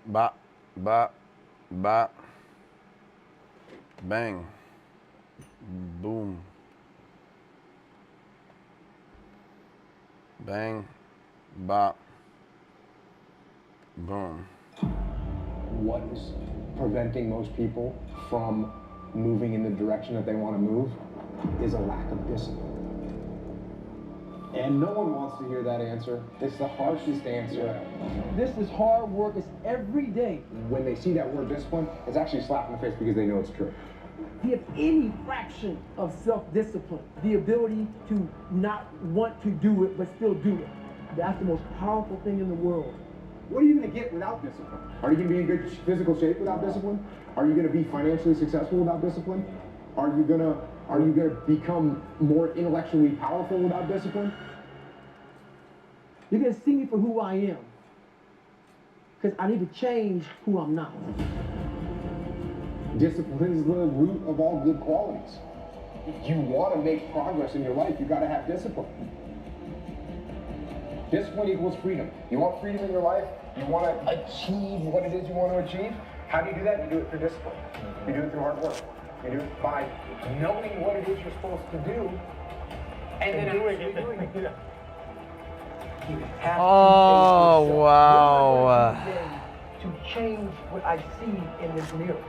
Bop, bop, bop. Bang. Boom. Bang. Bop. Boom. What is preventing most people from moving in the direction that they want to move is a lack of discipline. And no one wants to hear that answer. It's the harshest answer. This is hard work. It's every day. When they see that word discipline, it's actually a slap in the face because they know it's true. If you have any fraction of self-discipline, the ability to not want to do it but still do it, that's the most powerful thing in the world. What are you going to get without discipline? Are you going to be in good physical shape without discipline? Are you going to be financially successful without discipline? Are you going to become more intellectually powerful without discipline? You're going to see me for who I am, because I need to change who I'm not. Discipline is the root of all good qualities. If you want to make progress in your life, you got to have discipline. Discipline equals freedom. You want freedom in your life? You want to achieve what it is you want to achieve? How do you do that? You do it through discipline. You do it through hard work. You do it by knowing what it is you're supposed to do and then doing it. Oh, wow. To change what I see in this mirror.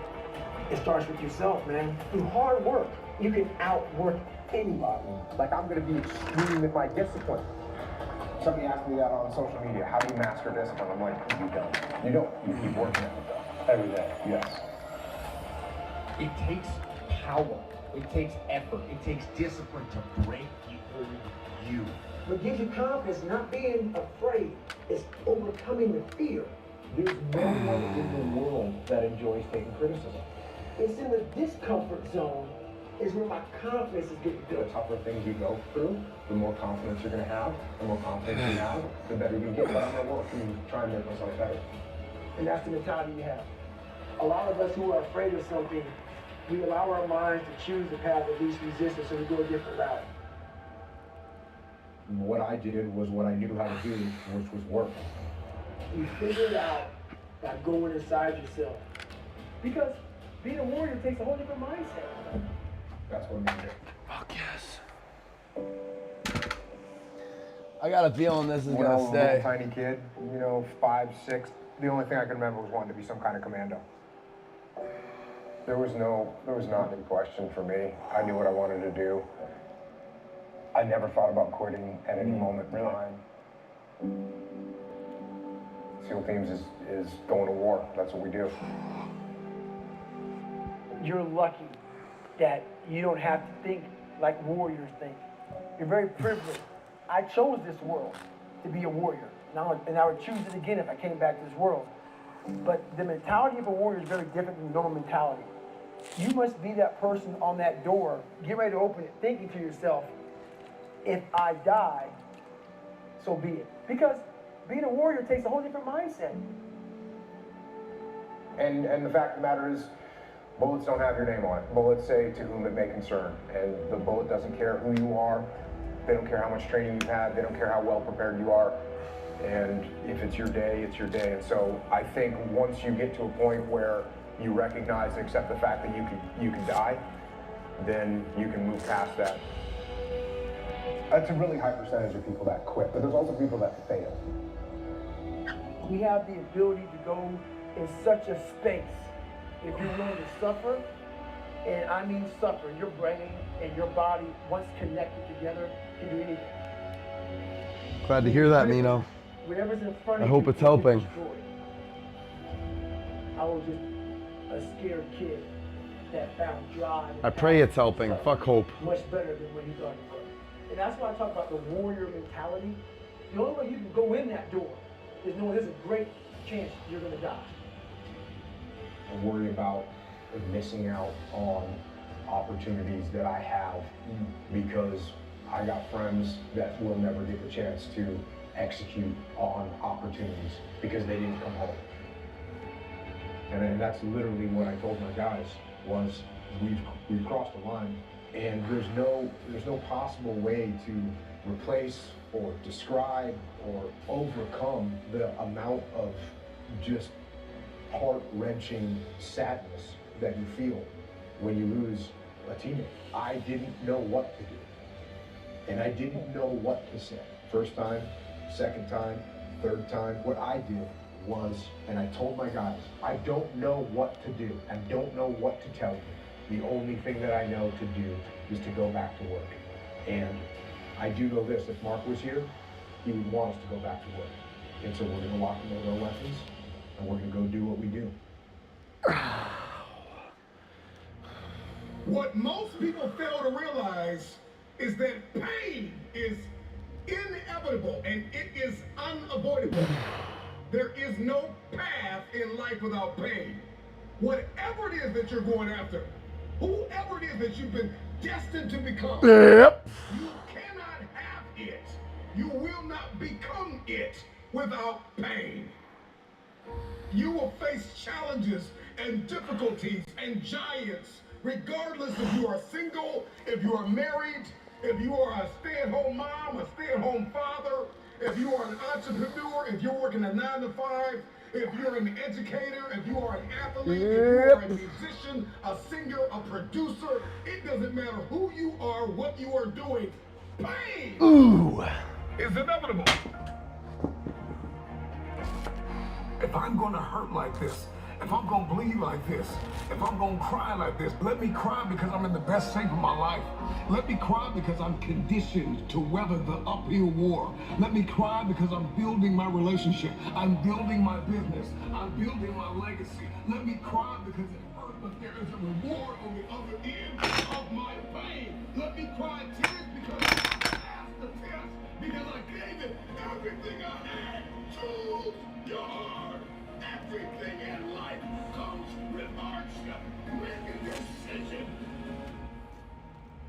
It starts with yourself, man. Through hard work, you can outwork anybody. Like, I'm going to be extreme with my discipline. Somebody asked me that on social media. How do you master discipline? I'm like, you don't. You don't. You keep working at it though. Every day. Yes. It takes power. It takes effort. It takes discipline to break the old you. What gives you confidence, not being afraid, is overcoming the fear. There's no one in the world that enjoys taking criticism. It's in the discomfort zone is where my confidence is getting The built. tougher things you go through, the more confidence you're going to have. The more confidence you have, the better you get. But I'm going to work and try and make myself better. And that's the mentality you have. A lot of us who are afraid of something, we allow our minds to choose the path of least resistance, so we go a different route. What I did was what I knew how to do, which was work. You figure it out by going inside yourself. Because being a warrior takes a whole different mindset. That's what I'm going to do. Fuck yes. I got a feeling this is When I gonna was a little stay. tiny kid, 5, 6, the only thing I could remember was wanting to be some kind of commando. There was not any question for me. I knew what I wanted to do. I never thought about quitting at any moment in time. SEAL Teams is going to war. That's what we do. You're lucky that you don't have to think like warriors think. You're very privileged. I chose this world to be a warrior. And I would choose it again if I came back to this world. But the mentality of a warrior is very different than normal mentality. You must be that person on that door, get ready to open it, thinking to yourself, if I die, so be it. Because being a warrior takes a whole different mindset. And the fact of the matter is, bullets don't have your name on it. Bullets say to whom it may concern. And the bullet doesn't care who you are. They don't care how much training you've had. They don't care how well prepared you are. And if it's your day, it's your day. And so I think once you get to a point where you recognize and accept the fact that you can die, then you can move past that. That's a really high percentage of people that quit, but there's also people that fail. We have the ability to go in such a space if you're willing to suffer, and I mean suffer. Your brain and your body, once connected together, can do anything. Glad to hear that, Nino. Whatever's in front I of hope you, it's helping. I was just a scared kid that found drive. I pray it's helping. Fuck hope. Much better than when he thought it was. And that's why I talk about the warrior mentality. The only way you can go in that door is knowing there's a great chance you're going to die. I worry about missing out on opportunities that I have because I got friends that will never get the chance to execute on opportunities because they didn't come home. And that's literally what I told my guys was we've crossed the line, and there's no possible way to replace or describe or overcome the amount of just heart-wrenching sadness that you feel when you lose a teammate. I didn't know what to do. And I didn't know what to say. First time, second time, third time. What I did was, and I told my guys, I don't know what to do. I don't know what to tell you. The only thing that I know to do is to go back to work. And I do know this, if Mark was here, he would want us to go back to work. And so we're gonna lock in with our weapons, and we're gonna go do what we do. What most people fail to realize is that pain is inevitable and it is unavoidable. There is no path in life without pain. Whatever it is that you're going after, whoever it is that you've been destined to become, Yep. you cannot have it. You will not become it without pain. You will face challenges and difficulties and giants, regardless if you are single, if you are married, if you are a stay-at-home mom, a stay-at-home father, if you are an entrepreneur, if you're working a 9 to 5, if you're an educator, if you are an athlete, if you are a musician, a singer, a producer, it doesn't matter who you are, what you are doing. Pain Ooh. is inevitable. If I'm gonna hurt like this, if I'm gonna bleed like this, if I'm gonna cry like this, let me cry because I'm in the best shape of my life. Let me cry because I'm conditioned to weather the uphill war. Let me cry because I'm building my relationship. I'm building my business. I'm building my legacy. Let me cry because it hurt, but there is a reward on the other end of my pain. Let me cry tears because I passed the test, because I gave it everything I had. Choose your heart. Everything in life comes with hardship. Make a decision.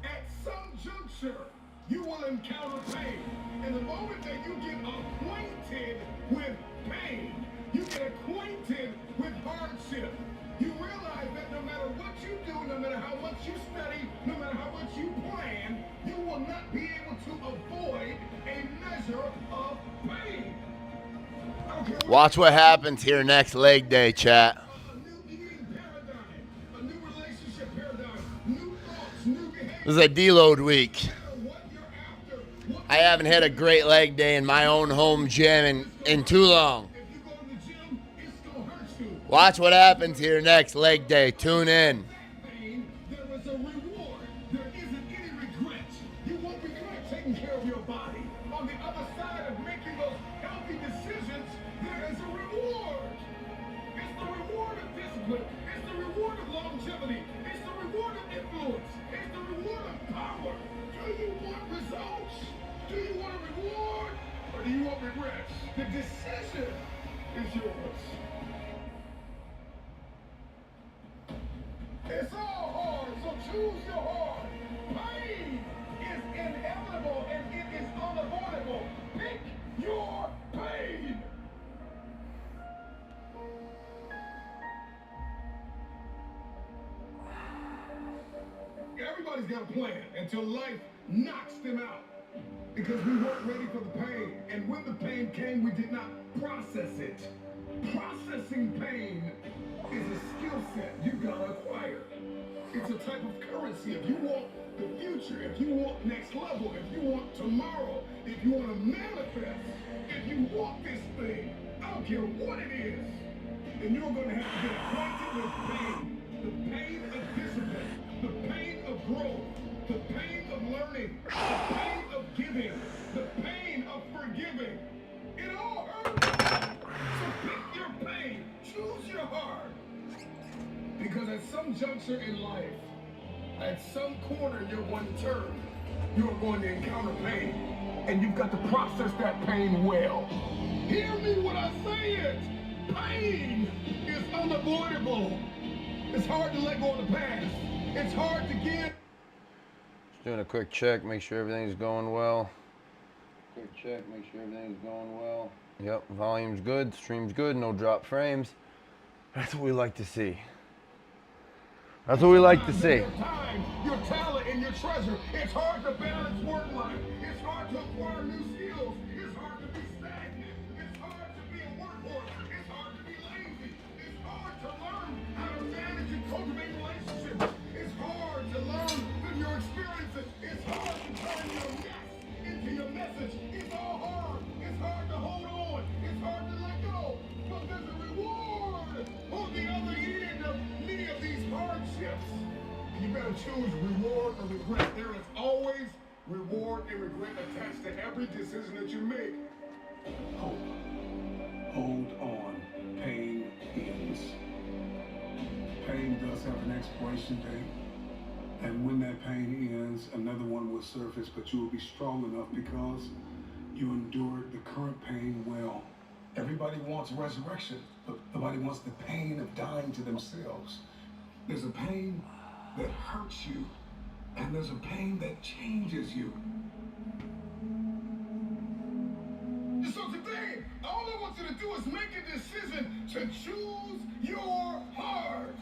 At some juncture, you will encounter pain. And the moment that you get acquainted with pain, you get acquainted with hardship, you realize that no matter what you do, no matter how much you study, no matter how much you plan, you will not be able to avoid a measure of pain. Watch what happens here next leg day, chat. A new eating paradigm, a new relationship paradigm, new thoughts, new behaviors. This is a deload week. What you're after, what I haven't had a great leg day in my own home gym in too long. if you go to the gym, it's gonna hurt you. Watch what happens here next leg day. Tune in. Pain, there is a reward. There isn't any regret. You won't regret taking care of your body. On the other side of making those healthy decisions, there is a reward. It's the reward of discipline. It's the reward of longevity. It's the reward of influence. It's the reward of power. Do you want results? Do you want a reward? Or do you want regrets? The decision is yours. It's all hard, so choose your heart. Pain is inevitable and it is unavoidable. Pick your pain. Everybody's got a plan until life knocks them out. Because we weren't ready for the pain. And when the pain came, we did not process it. Processing pain is a skill set you gotta acquire. It's a type of currency. If you want the future, if you want next level, if you want tomorrow, if you want to manifest, if you want this thing, I don't care what it is, then you're going to have to get acquainted with pain. The pain of discipline, the pain of growth, the pain of learning, the pain of giving, the pain of forgiving. It all hurts. So pick your pain. Choose your heart. Because at some juncture in life, at some corner you're going to turn, you're going to encounter pain. And you've got to process that pain well. Hear me when I say it. Pain is unavoidable. It's hard to let go of the past. It's hard to get. Just doing a quick check, make sure everything's going well. Quick check, make sure everything's going well. Yep, volume's good, stream's good, no drop frames. That's what we like to see. That's what we like to see. Your time, your talent, and your treasure. It's hard to balance work life. It's hard to acquire new skills. It's hard to be stagnant. It's hard to be a workhorse. It's hard to be lazy. It's hard. to learn how to manage and cultivate relationships. It's hard to learn from your experiences. It's hard to turn your mess into your message. It's all hard. It's hard to hold on. It's hard to let go. But there's a reward on the other end of many of these hardships. You better choose reward or regret. There is always reward and regret attached to every decision that you make. Hope. Hold on. Pain ends. Pain does have an expiration date. And when that pain ends, another one will surface, but you will be strong enough because you endured the current pain well. Everybody wants resurrection, but nobody wants the pain of dying to themselves. There's a pain that hurts you, and there's a pain that changes you. So today, all I want you to do is make a decision to choose your heart.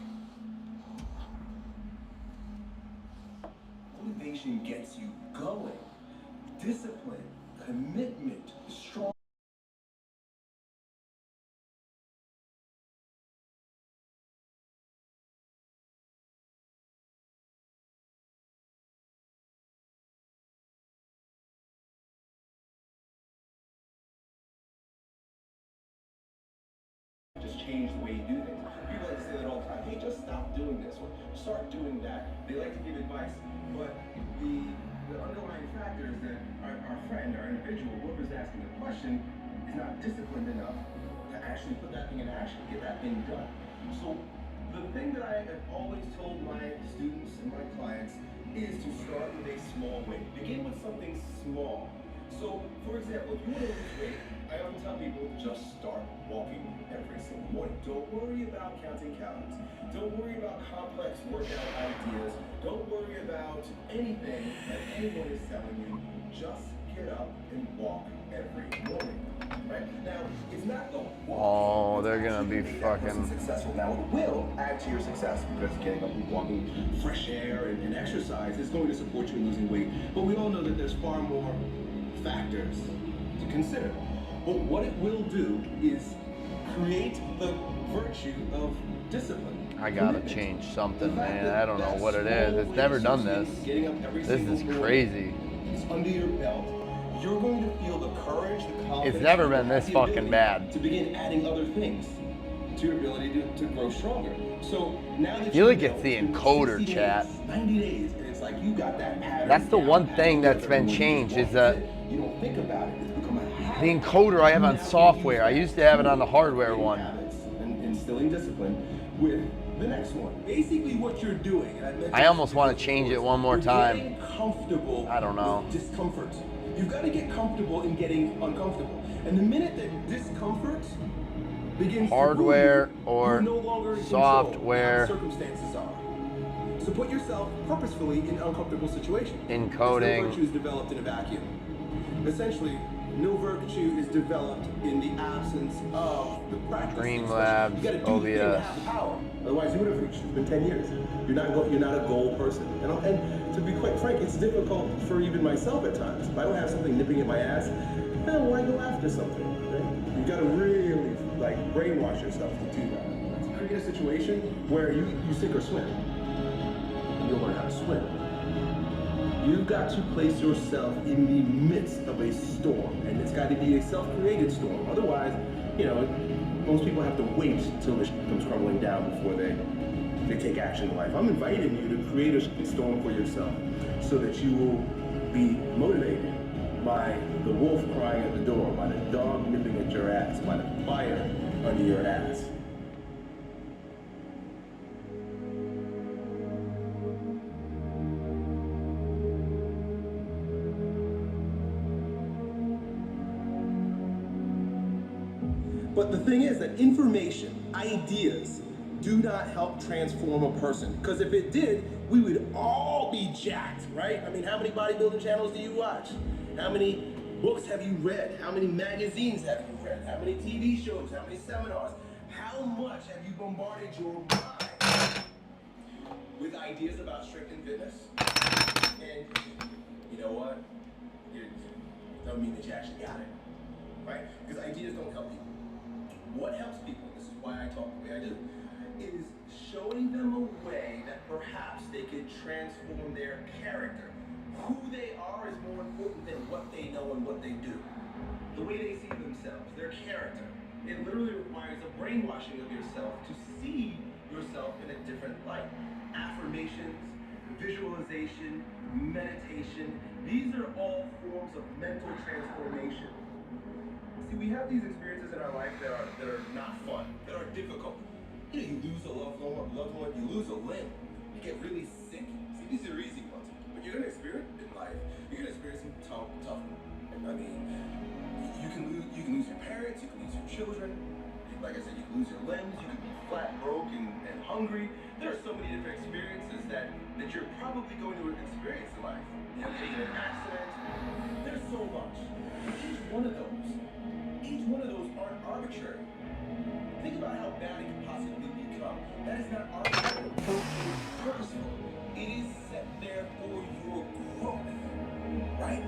Motivation gets you going. Discipline, commitment, strong. Just change the way you do things. People like to say that all the time. Hey, just stop doing this or start doing that. They like to give advice, but the underlying factor is that our friend, our individual, whoever's asking the question, is not disciplined enough to actually put that thing in action, get that thing done. So the thing that I have always told my students and my clients is to start with a small win. Begin with something small. So, for example, if you want to lose weight, I often tell people, just start walking every single morning. Don't worry about counting calories. Don't worry about complex workout ideas. Don't worry about anything that anyone is telling you. Just get up and walk every morning. Right? Now, it's not the walking. Oh, they're gonna be fucking Successful. Now, it will add to your success because getting up and walking, fresh air, and exercise is going to support you in losing weight. But we all know that there's far more factors to consider. But what it will do is create the virtue of discipline. I gotta change something, man. I don't know what it is. It's never done this. This is crazy. It's under your belt. You're going to feel the courage, the confidence. It's never been this the fucking ability bad. to begin adding other things to your ability to grow stronger. So now that You look know, at the encoder, 60 days, chat. 90 days, and it's like you got that pattern. That's the down, one pattern thing that's together, been and changed when is you that walk it, you don't think about it. It's become a habit. the encoder I have on software. I used to have it on the hardware one. Habits and instilling discipline with the next one. Basically, what you're doing. And I almost want to change it one more you're time. getting comfortable. I don't know. With discomfort. You've got to get comfortable in getting uncomfortable. And the minute that discomfort begins Hardware to move, or you're no longer in software. control of how circumstances are. So put yourself purposefully in uncomfortable situations. Encoding. There's no virtue is developed in a vacuum. Essentially, no virtue is developed in the absence of the practice. Streamlabs, You got to do the thing to OBS. have the power. Otherwise, you would have reached. It's been 10 years. You're not a goal person. And to be quite frank, it's difficult for even myself at times. If I don't have something nipping at my ass, why go after something? Right? You got to really brainwash yourself to do that. To create a situation where you sink or swim. You'll learn how to swim. You've got to place yourself in the midst of a storm, and it's got to be a self-created storm. Otherwise, most people have to wait till the shit comes crumbling down before they take action in life. I'm inviting you to create a storm for yourself so that you will be motivated by the wolf crying at the door, by the dog nipping at your ass, by the fire under your ass. But the thing is that information, ideas, do not help transform a person. Because if it did, we would all be jacked, right? I mean, how many bodybuilding channels do you watch? How many books have you read? How many magazines have you read? How many TV shows? How many seminars? How much have you bombarded your mind with ideas about strength and fitness? And you know what? It doesn't mean that you actually got it, right? Because ideas don't help people. What helps people, this is why I talk the way I do, is showing them a way that perhaps they can transform their character. Who they are is more important than what they know and what they do. The way they see themselves, their character. It literally requires a brainwashing of yourself to see yourself in a different light. Affirmations, visualization, meditation, these are all forms of mental transformation. See, we have these experiences in our life that are not fun, that are difficult. You know, you lose a loved one, you lose a limb, you get really sick. See, these are easy ones. But you're gonna experience in life, you're gonna experience some tough. I mean, you can lose your parents, you can lose your children. Like I said, you can lose your limbs, you can be flat broke and hungry. There are so many different experiences that you're probably going to experience in life. You know, getting in an accident. There's so much. Each one of those aren't arbitrary. Think about how bad it can possibly become. That is not arbitrary. It is purposeful. It is set there for your growth. Right?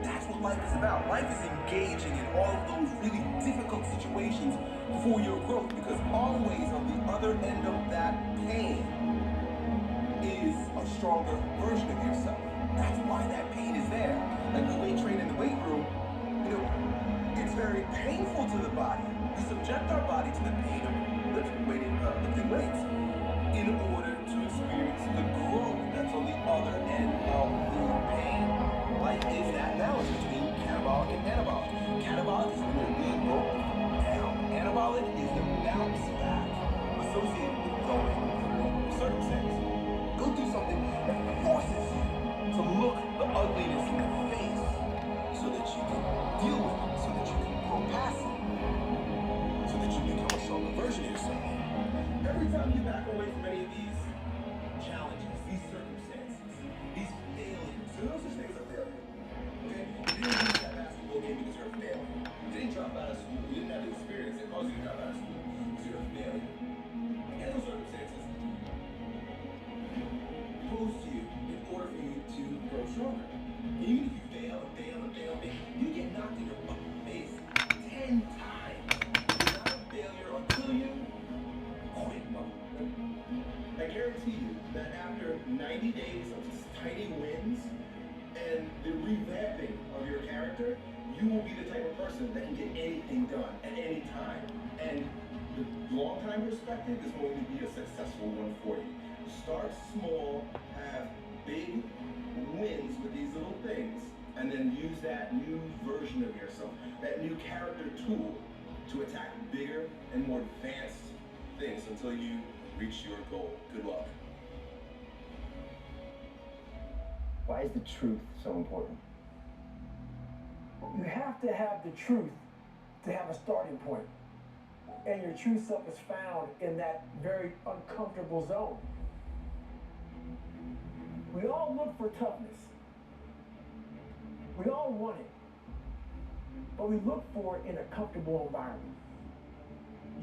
That's what life is about. Life is engaging in all of those really difficult situations for your growth, because always on the other end of that pain is a stronger version of yourself. That's why that pain is there. Like the weight train in the weight room, you know, it's very painful to the body. We subject our body to the pain of lifting weights in order to experience the growth that's on the other end of the pain. Life is that balance between catabolic and anabolic. Catabolic is when you're being broken down. Anabolic is the bounce back associated with going through circumstance. Go through something that forces you to look the ugliness in the face so that you can deal with it, so that you can grow past it, so that you become a stronger version of yourself. Every time you back away from any of these challenges, these circumstances, these failures, so no such thing as a failure. Okay? You didn't lose that basketball game because you're a failure. You didn't drop out of school. You didn't have the experience that caused you to drop out of school because you're a failure. And those circumstances pose to you in order for you to grow stronger. Even if you fail, you get knocked in your fucking face 10 times. You're not a failure until you quit, motherfucker. I guarantee you that after 90 days of just tiny wins and the revamping of your character, you will be the type of person that can get anything done at any time. And the long-time perspective is going to be a successful one for you. Start small, have big wins with these little things, and then use that new version of yourself, that new character tool to attack bigger and more advanced things until you reach your goal. Good luck. Why is the truth so important? You have to have the truth to have a starting point. And your true self is found in that very uncomfortable zone. We all look for toughness. We all want it. But we look for it in a comfortable environment.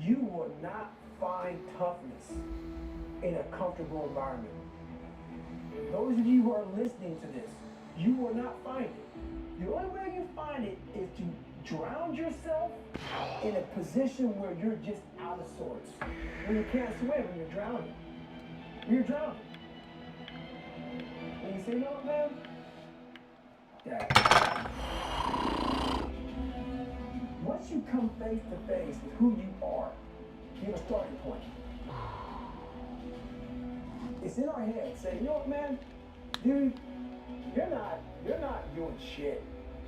You will not find toughness in a comfortable environment. Those of you who are listening to this, you will not find it. The only way you find it is to drown yourself in a position where you're just out of sorts. When you can't swim, when you're drowning. You're drowning. And you say, no, man, yeah. Once you come face to face with who you are, you have a starting point. It's in our head. Say, you know what, man, dude, you're not doing shit.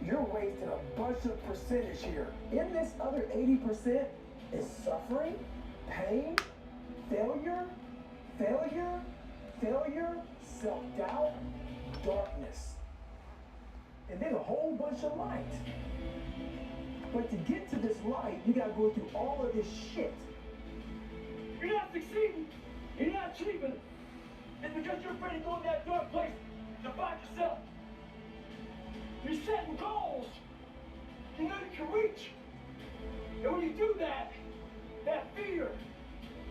You're wasting a bunch of percentage here. In this other 80% is suffering, pain, failure, self-doubt, darkness. And then a whole bunch of light. But to get to this light, you gotta go through all of this shit. You're not succeeding. You're not achieving. It's because you're afraid to go in that dark place to find yourself. You're setting goals you know you can reach. And when you do that, that fear,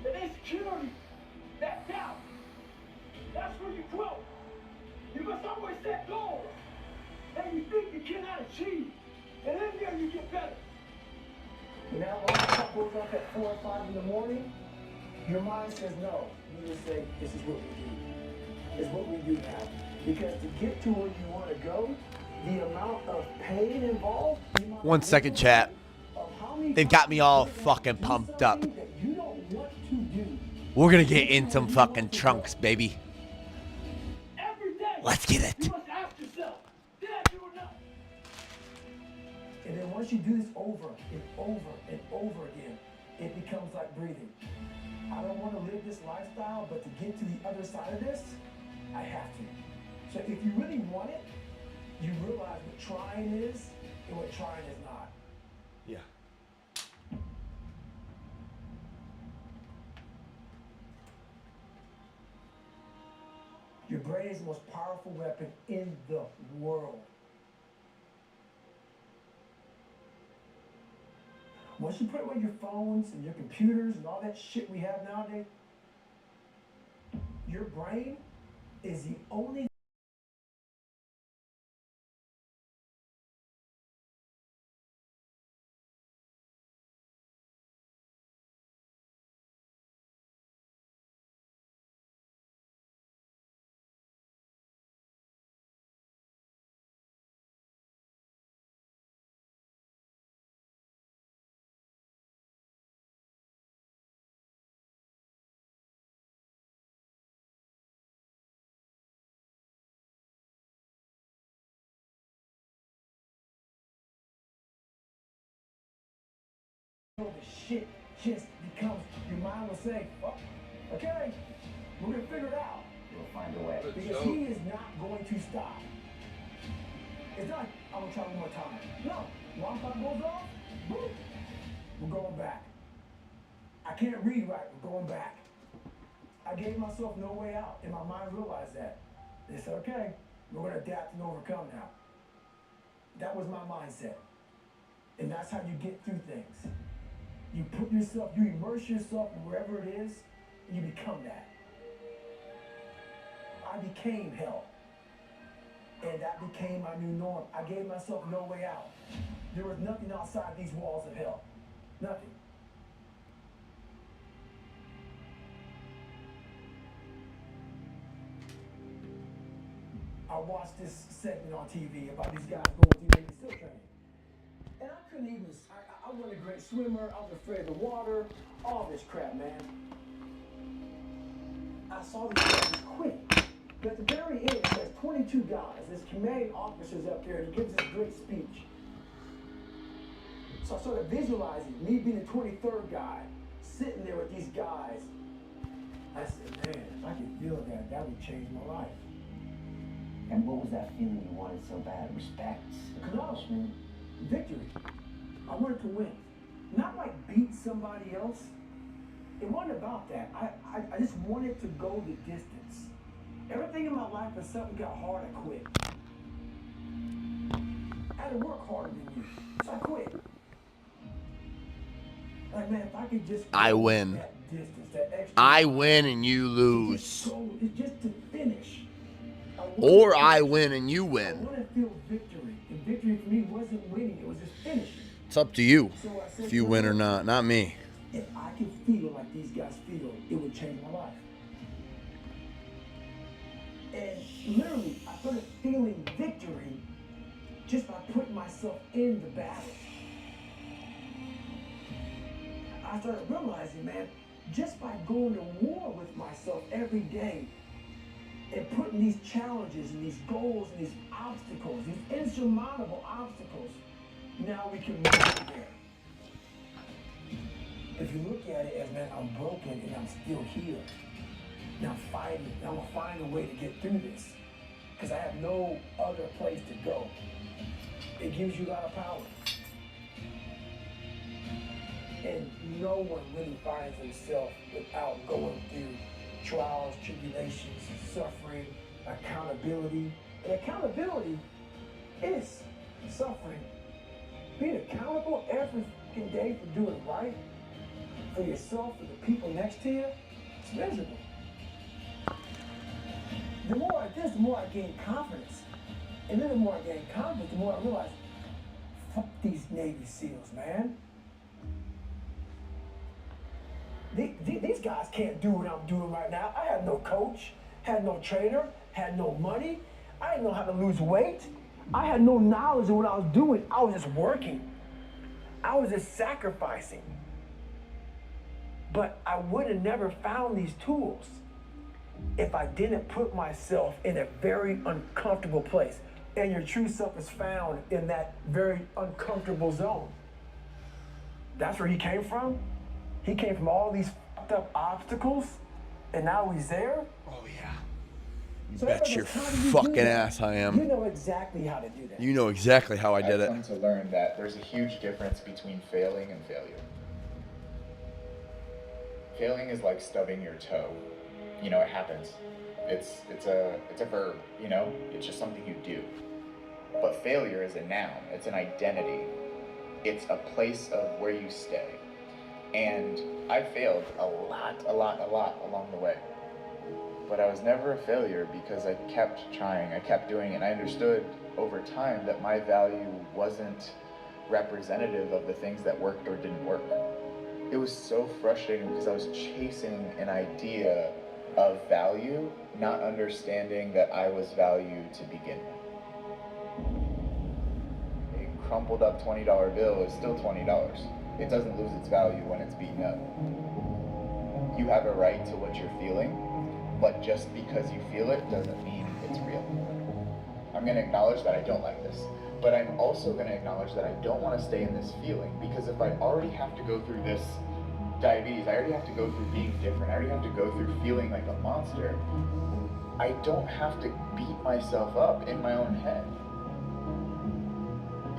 that insecurity, that doubt, that's where you grow. You must always set goals that you think you cannot achieve. And then there you get better. You know, a lot of stuff goes up at 4 or 5 in the morning. Your mind says no. You just say, this is what we do. It's what we do now. Because to get to where you want to go, the amount of pain involved. 1 second, chat. They've got me all fucking pumped up. We're gonna get in some fucking trunks, baby. Let's get it. You must ask yourself, did I do enough? And then once you do this over and over and over again, it becomes like breathing. I don't want to live this lifestyle, but to get to the other side of this, I have to. So if you really want it, you realize what trying is and what trying is not. Yeah. Your brain is the most powerful weapon in the world. Once you put away your phones and your computers and all that shit we have nowadays, your brain is the only the shit just becomes, your mind will say, oh, okay, we're gonna figure it out. We'll find a way. Because he is not going to stop. It's not like, I'm gonna try one more time. No, one time goes off, boom, we're going back. I can't read right, we're going back. I gave myself no way out, and my mind realized that. They said, okay, we're gonna adapt and overcome now. That was my mindset. And that's how you get through things. You put yourself, you immerse yourself in wherever it is, and you become that. I became hell. And that became my new norm. I gave myself no way out. There was nothing outside these walls of hell. Nothing. I watched this segment on TV about these guys going through Navy SEAL training. And I couldn't even, I wasn't a great swimmer, I was afraid of the water, all this crap, man. I saw these guys quit. But at the very end, there's 22 guys, there's commanding officers up there, and he gives this great speech. So I started visualizing me being the 23rd guy, sitting there with these guys. I said, man, if I could feel that, that would change my life. And what was that feeling you wanted so bad? Respect? Accomplishment? Victory. I wanted to win. Not like beat somebody else. It wasn't about that. I just wanted to go the distance. Everything in my life, when something got hard, I quit. I had to work harder than you, so I quit. Like, man, if I could just I win. that distance, that extra I win and you lose. just to finish. Or I win and you I win. want to feel victory. And victory for me wasn't winning, it was just finishing. It's up to you So I said, if you win or not me. if I could feel like these guys feel, it would change my life. And literally, I started feeling victory just by putting myself in the battle. I started realizing, man, just by going to war with myself every day and putting these challenges and these goals and these obstacles, these insurmountable obstacles, now we can move from there. If you look at it as, man, I'm broken and I'm still here. Now I'm fighting. Now I'm gonna find a way to get through this. Because I have no other place to go. It gives you a lot of power. And no one really finds themselves without going through trials, tribulations, suffering, accountability. And accountability is suffering. Being accountable every fucking day for doing right for yourself, for the people next to you, it's miserable. The more I this, the more I gain confidence. And then the more I gain confidence, the more I realize, fuck these Navy SEALs, man. These guys can't do what I'm doing right now. I had no coach, had no trainer, had no money. I didn't know how to lose weight. I had no knowledge of what I was doing. I was just working. I was just sacrificing. But I would have never found these tools if I didn't put myself in a very uncomfortable place. And your true self is found in that very uncomfortable zone. That's where he came from. He came from all these fucked up obstacles, and now he's there. Oh, yeah. So Bet your how do you do fucking that? ass I am. You know exactly how to do that. You know exactly how I did I've it. come to learn that there's a huge difference between failing and failure. Failing is like stubbing your toe. You know, it happens. It's a verb, you know? It's just something you do. But failure is a noun. It's an identity. It's a place of where you stay. And I failed a lot along the way. But I was never a failure because I kept trying, I kept doing it, and I understood over time that my value wasn't representative of the things that worked or didn't work. It was so frustrating because I was chasing an idea of value, not understanding that I was valued to begin with. A crumpled up $20 bill is still $20. It doesn't lose its value when it's beaten up. You have a right to what you're feeling, but just because you feel it doesn't mean it's real. I'm gonna acknowledge that I don't like this, but I'm also gonna acknowledge that I don't wanna stay in this feeling, because if I already have to go through this diabetes, I already have to go through being different, I already have to go through feeling like a monster, I don't have to beat myself up in my own head.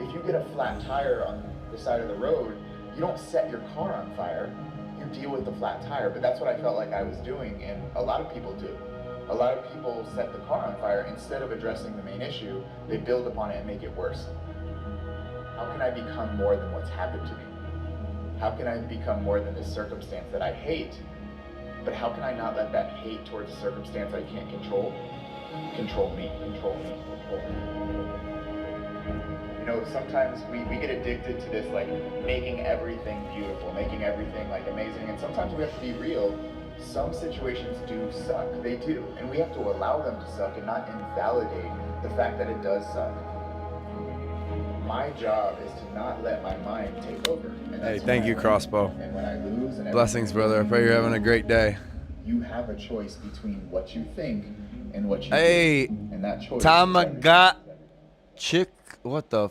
If you get a flat tire on the side of the road, you don't set your car on fire, you deal with the flat tire. But that's what I felt like I was doing, and a lot of people do. A lot of people set the car on fire instead of addressing the main issue. They build upon it and make it worse. How can I become more than what's happened to me? How can I become more than this circumstance that I hate? But how can I not let that hate towards a circumstance I can't control me? You know, sometimes we get addicted to this, like, making everything beautiful, making everything, like, amazing, and sometimes we have to be real. Some situations do suck, they do, and we have to allow them to suck and not invalidate the fact that it does suck. My job is to not let my mind take over. And Hey, that's thank when you, I Crossbow. learn. And when I lose and Blessings, brother. I pray you're having a great day. you have a choice between what you think and what you Hey, do. And that choice Chick, what the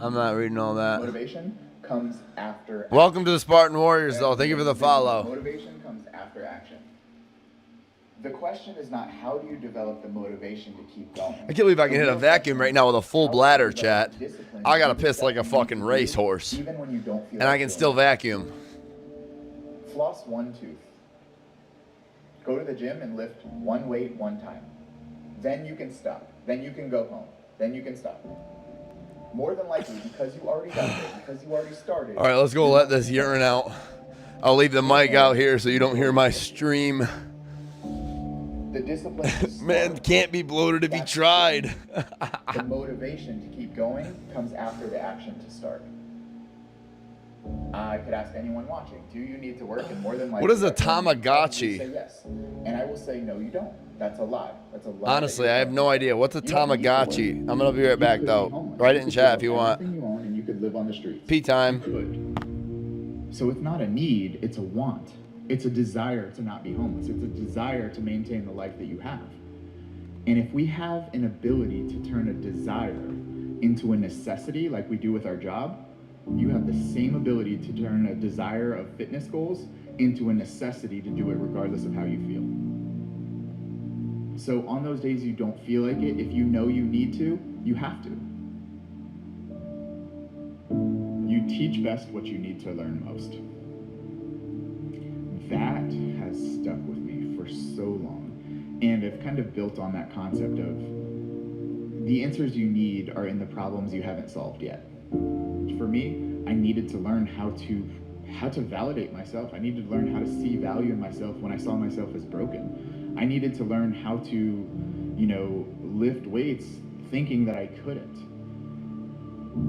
I'm not reading all that. motivation comes after Welcome to the Spartan Warriors, though. Thank you for the follow. Motivation comes after action. The question is not how do you develop the motivation to keep going. I can't believe I can hit a vacuum right now with a full bladder, chat. I gotta piss like a fucking racehorse. Even when you don't feel And I like can doing still it. vacuum. Floss one tooth. Go to the gym and lift one weight one time. Then you can stop. Then you can go home. Then you can stop. More than likely, because you already got there, because you already started. All right, let's go let this urine out. I'll leave the mic out here so you don't hear my stream. The discipline to start. Man, can't be bloated if he tried. The motivation to keep going comes after the action to start. I could ask anyone watching, do you need to work? And more than likely, What is a everyone would Tamagotchi? say yes. And I will say, no, you don't. That's a lie. That's a lie. Honestly, I have no idea. What's a You don't need to Tamagotchi? work. I'm gonna be right You back, could though. be homeless. Write it in You could chat give if you up want. everything you own and you could live on the streets. Pee time. Good. So it's not a need, it's a want. It's a desire to not be homeless. It's a desire to maintain the life that you have. And if we have an ability to turn a desire into a necessity like we do with our job, you have the same ability to turn a desire of fitness goals into a necessity to do it regardless of how you feel. So on those days you don't feel like it, if you know you need to, you have to. You teach best what you need to learn most. That has stuck with me for so long. And I've kind of built on that concept of the answers you need are in the problems you haven't solved yet. For me, I needed to learn how to validate myself. I needed to learn how to see value in myself when I saw myself as broken. I needed to learn how to, lift weights thinking that I couldn't.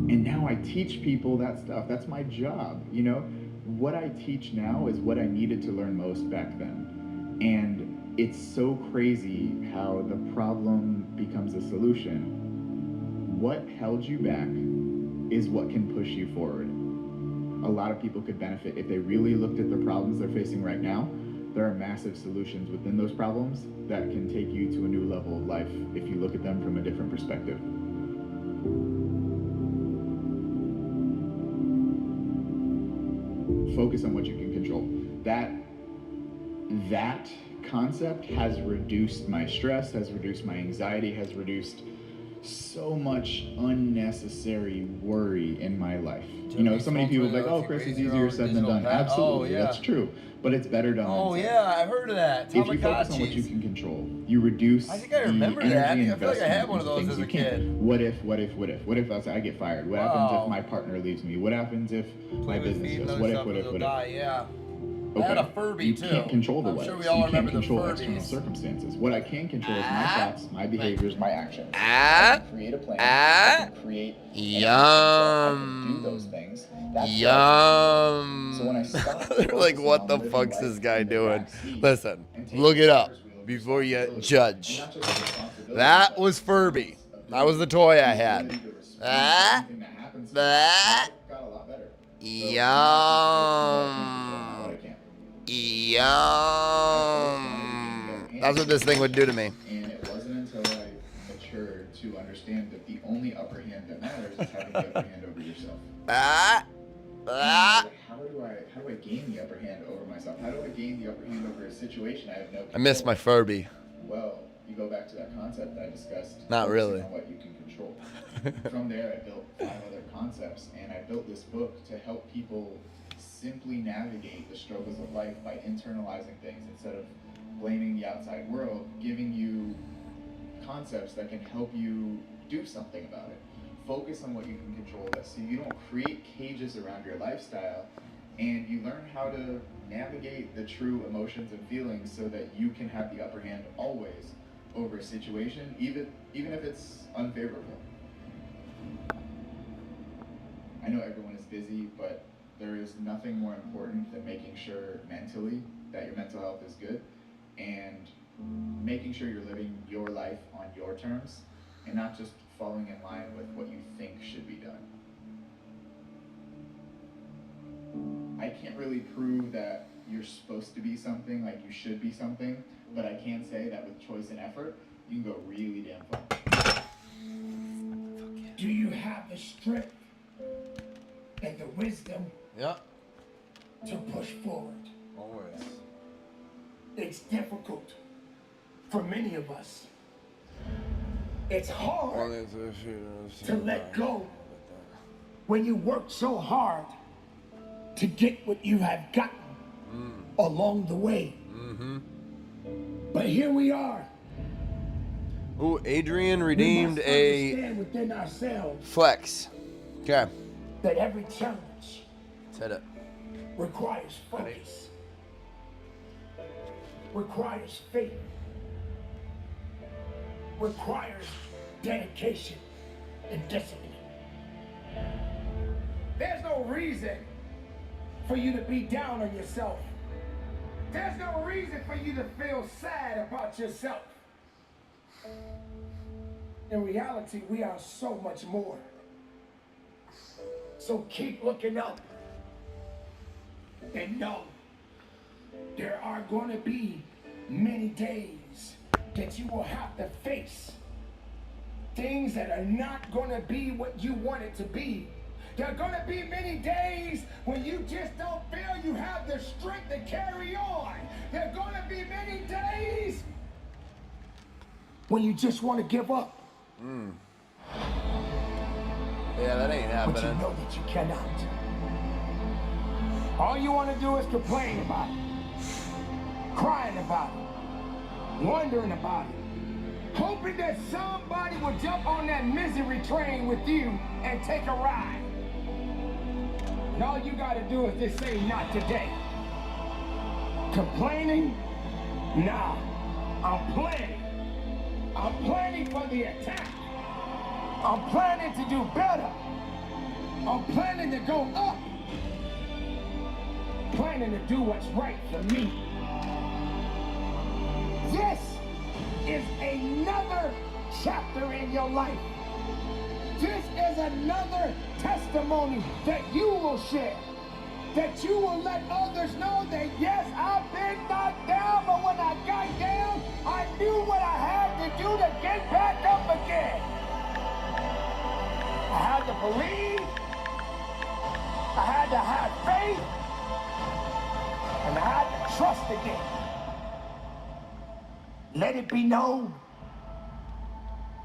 And now I teach people that stuff. That's my job, what I teach now is what I needed to learn most back then. And it's so crazy how the problem becomes a solution. What held you back is what can push you forward. A lot of people could benefit if they really looked at the problems they're facing right now. There are massive solutions within those problems that can take you to a new level of life if you look at them from a different perspective. Focus on what you can control. That concept has reduced my stress, has reduced my anxiety, has reduced so much unnecessary worry in my life. You know, so many people are like, oh, Chris, it's easier said than done. Absolutely, that's true. But it's better done than said. Yeah, I've heard of that. If you focus on what you can control, you reduce I think I remember that. I feel like I had one of those as a can't. kid. What if I get fired? What happens if my partner leaves me? What happens if my business goes? What if? Yeah. I Okay. had a Furby You too. can't control the I'm what sure we ifs. all You can't remember the control Furbies. external circumstances. What I can control is my thoughts, my behaviors, my actions. I can create a plan. I can create an action plan. I can do those things. That's Yum. so when I stop They're like, focusing what on the living fuck's life this guy in the doing? backseat Listen, and taking look it up driver's wheel before you responsibility, judge. and not just the responsibility, That but was Furby. ability, That was the toy I the had. ability to respond to Ah. anything that happens to me. Ah. I've got a lot better. So, Yum. what I can. Yum. That's what this thing would do to me. And it wasn't until I matured to understand that the only upper hand that matters is having the upper hand over yourself. Ah. Ah. How do I gain the upper hand over myself? How do I gain the upper hand over a situation I have no control? I miss my Furby. Well, you go back to that concept I discussed. Not focusing really. On what you can control. From there, I built 5 other concepts, and I built this book to help people simply navigate the struggles of life by internalizing things instead of blaming the outside world, giving you concepts that can help you do something about it. Focus on what you can control, so you don't create cages around your lifestyle, and you learn how to navigate the true emotions and feelings so that you can have the upper hand always over a situation, even if it's unfavorable. I know everyone is busy, but there is nothing more important than making sure mentally that your mental health is good and making sure you're living your life on your terms and not just falling in line with what you think should be done. I can't really prove that you're supposed to be something, like you should be something, but I can say that with choice and effort, you can go really damn far. Do you have the strength and the wisdom Yep. to push forward? Always. It's difficult for many of us. It's hard to let go when you work so hard to get what you have gotten along the way. But here we are. Ooh, Adrian redeemed We must a understand within ourselves flex. Okay. that every challenge Said it. requires focus, requires faith, requires dedication and discipline. There's no reason for you to be down on yourself. There's no reason for you to feel sad about yourself. In reality, we are so much more. So keep looking up and know there are going to be many days that you will have to face things that are not going to be what you want it to be. There are going to be many days when you just don't feel you have the strength to carry on. There are going to be many days when you just want to give up. Yeah, that ain't But you happening. know that you cannot. All you want to do is complain about it, crying about it, wondering about it, hoping that somebody will jump on that misery train with you and take a ride. And all you got to do is just say, not today. Complaining? Nah, I'm planning. I'm planning for the attack. I'm planning to do better. I'm planning to go up. planning to do what's right for me. This is another chapter in your life. This is another testimony that you will share. That you will let others know that yes, I've been knocked down, but when I got down, I knew what I had to do to get back up again. I had to believe, I had to have faith, and I had to trust again. Let it be known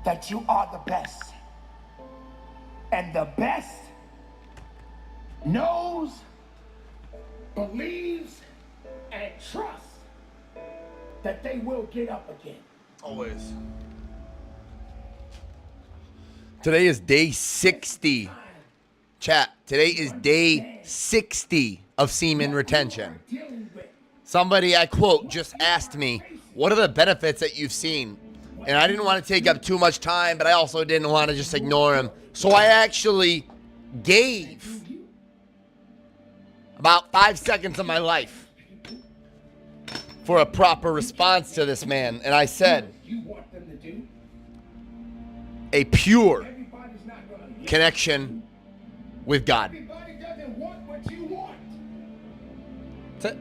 that you are the best. And the best knows, believes, and trusts that they will get up again. Always. Today is day 60. Chat, today is day 60 of semen retention. Somebody, I quote, just asked me, what are the benefits that you've seen? And I didn't want to take up too much time, but I also didn't want to just ignore him. So I actually gave about 5 seconds of my life for a proper response to this man. And I said, a pure connection with God. That's it.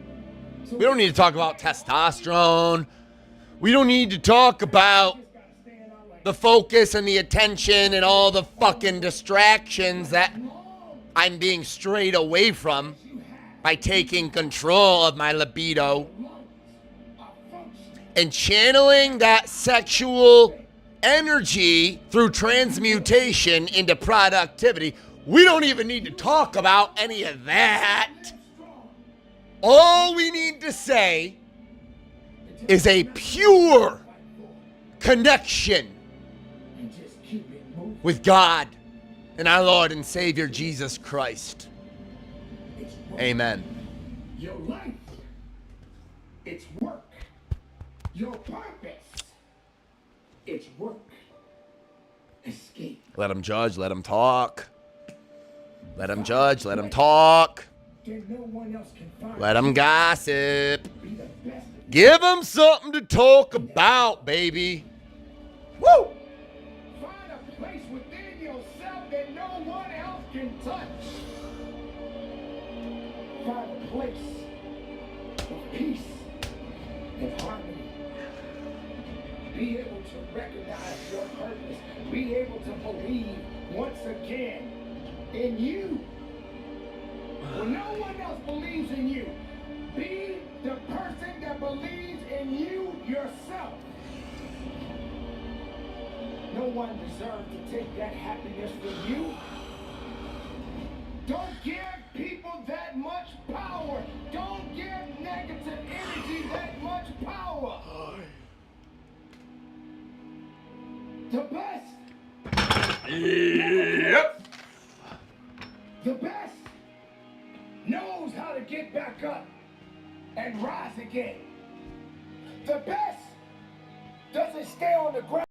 We don't need to talk about testosterone. We don't need to talk about the focus and the attention and all the fucking distractions that I'm being strayed away from by taking control of my libido and channeling that sexual energy through transmutation into productivity. We don't even need to talk about any of that. All we need to say is a pure connection with God and our Lord and Savior Jesus Christ. Amen. Your life, it's work. Your purpose, it's work. Escape. Let him judge, let him talk. Let him judge, let him talk. Let him gossip. Give him something to talk about, baby. Woo! Find a place within yourself that no one else can touch. Find a place of peace and harmony. Be able to recognize your purpose. Be able to believe once again in you. When no one else believes in you, be the person that believes in you yourself. No one deserves to take that happiness from you. Don't give people that much power. Don't give negative energy that much power. The best. Yep. The best knows how to get back up and rise again. The best doesn't stay on the ground.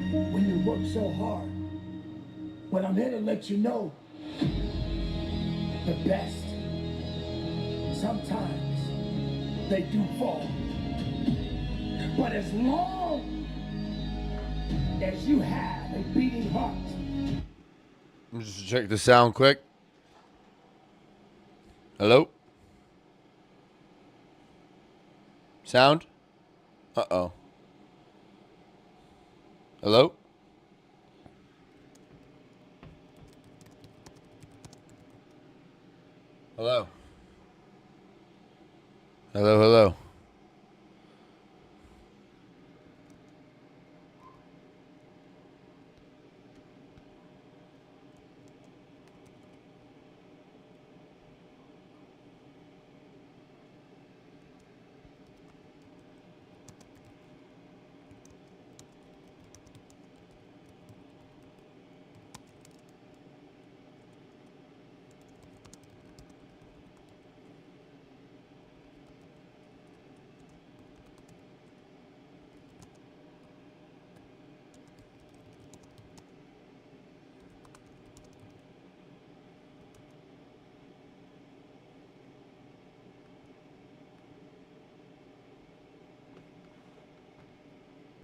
When you work so hard, but I'm here to let you know the best. Sometimes they do fall. But as long as you have a beating heart. Let me just check the sound quick. Hello? Sound? Uh-oh. Hello? Hello? Hello, hello.